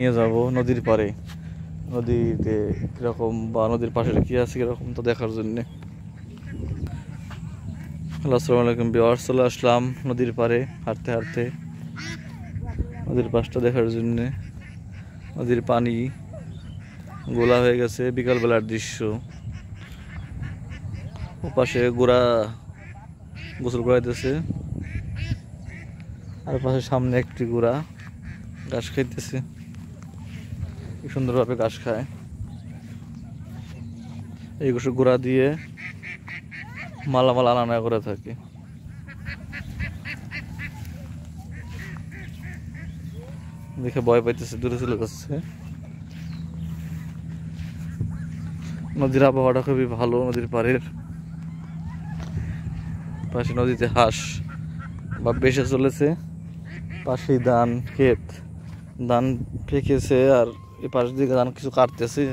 নিয়ে যাব নদীর পাড়ে। নদীতে কিরকম বা নদীর পাশে কি আছে কিরকম তো দেখার জন্যে। আসসালামু আলাইকুম ভিউয়ার্স, চলে আসলাম নদীর পাড়ে হাঁটতে হাঁটতে নদীর পাশটা দেখার জন্যে। নদীর পানি গোলা হয়ে গেছে, বিকালবেলার দৃশ্য। ওপাশে গোড়া গোসল করাইতেছে, আর পাশে সামনে একটি গোড়া ঘাস খাইতেছে। কি সুন্দরভাবে ঘাস খায়। এই গোড়া দিয়ে মালামাল আনা করে থাকে। দেখে ভয় পাইতেছে, দূরে চলে যাচ্ছে। নদীর আবহাওয়াটা খুবই ভালো। নদীর পাড়ের পাশে নদীতে হাঁস বা বেশে চলেছে। পাশেই ধান ক্ষেত, ধান ফেঁকেছে, আর এই পাশ দিকে ধান কিছু কাটতেছে।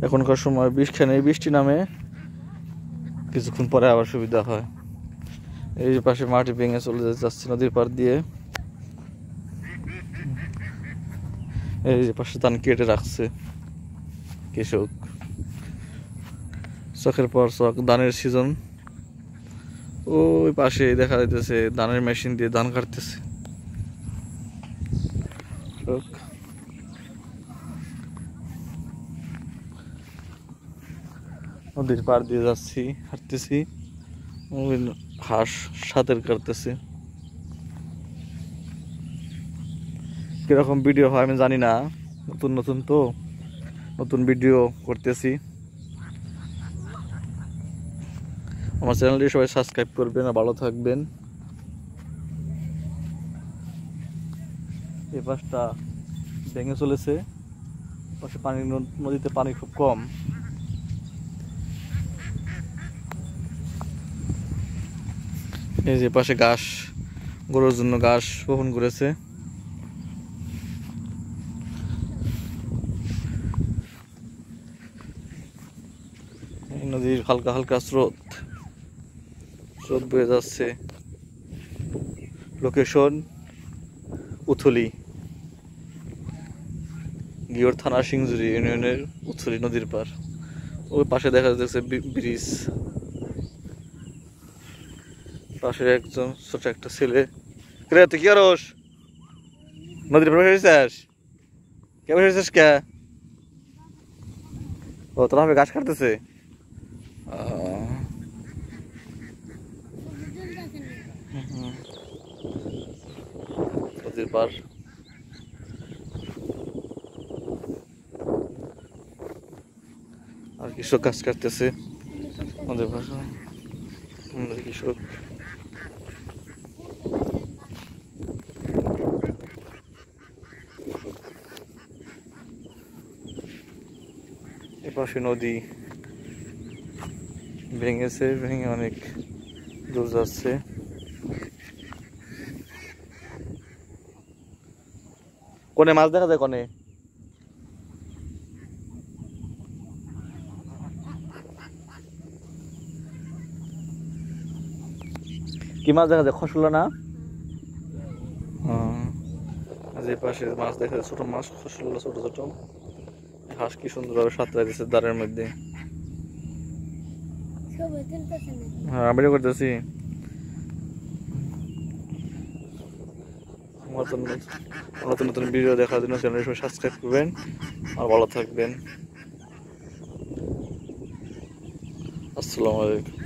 এখনকার সময় বৃষ্টি নামে, কিছুক্ষণ পরে আবার সুবিধা হয়। এই পাশে মাটি ভেঙে চলে যাচ্ছে নদীর পাড় দিয়ে। এই যে পাশে ধান কেটে রাখছে কৃষক। চকের পর চক, ধানের সিজন। ওই পাশে দেখা যাইতেছে ধানের মেশিন দিয়ে ধান কাটতেছে। নদীর পাড় দিয়ে যাচ্ছি, হাঁটতেছি। হাঁস সাঁতার কাটতেছে। কিরকম ভিডিও হয় আমি জানি না, নতুন নতুন তো, নতুন ভিডিও করতেছি। আমার চ্যানেলটি সবাই সাবস্ক্রাইব করবেন আর ভালো থাকবেন। এই পাশটা ভেঙে চলেছে, পাশে পানি, নদীতে পানি খুব কম। এই যে পাশে ঘাস, গরুর জন্য ঘাস বপন করেছে। নদীর হালকা হালকা স্রোত বয়ে যাচ্ছে। লোকেশন উথলি, গিয়র থানা সিংজুরি ইউনিয়নের উথলি নদীর পার। ওই পাশে দেখা যাচ্ছে ব্রিজ। পাশে একজন ছোট একটা ছেলে। তুই কি করস? নদীর পাড়ে বসেছিস? কে বসেছিস কে? ও তোরা হবে ঘাস কাটতেছে। নদীর পার আর কৃষক গাছ কাটতেছে। আমাদের ভাষা আমাদের কৃষক। এপাশে নদী ভেঙেছে, ভেঙে অনেক দূর যাচ্ছে। কোনে মাছ দেখা যায়? কোনে কি মাছ দেখা যায়? খসলা না? যে পাশে মাছ দেখা যায়, ছোট মাছ, খসলা ছোট ছোট। হাঁস কি সুন্দরভাবে সাঁতরাই দিচ্ছে দাঁড়ের মধ্যে। হ্যাঁ, ভিডিও করতেছি। নতুন নতুন ভিডিও দেখার জন্য চ্যানেলটি সাবস্ক্রাইব করবেন আর ভালো থাকবেন। আসসালামু আলাইকুম।